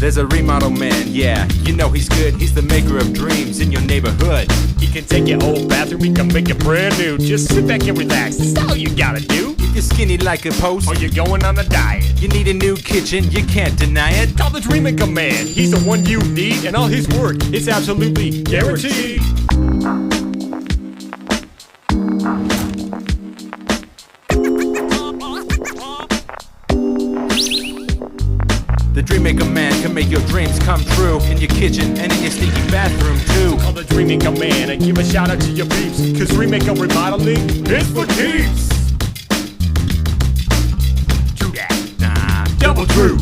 There's a remodel man, yeah, you know he's good. He's the maker of dreams in your neighborhood. He can take your old bathroom, he can make it brand new. Just sit back and relax, that's all you gotta do. If you're skinny like a post, or you're going on a diet, you need a new kitchen, you can't deny it. call the DreamMaker man, he's the one you need. And all his work is absolutely guaranteed. The DreamMaker man can make your dreams come true, in your kitchen and in your stinky bathroom too. Call the DreamMaker man and give a shout out to your peeps, cause DreamMaker remodeling is for keeps. True that, nah, double true.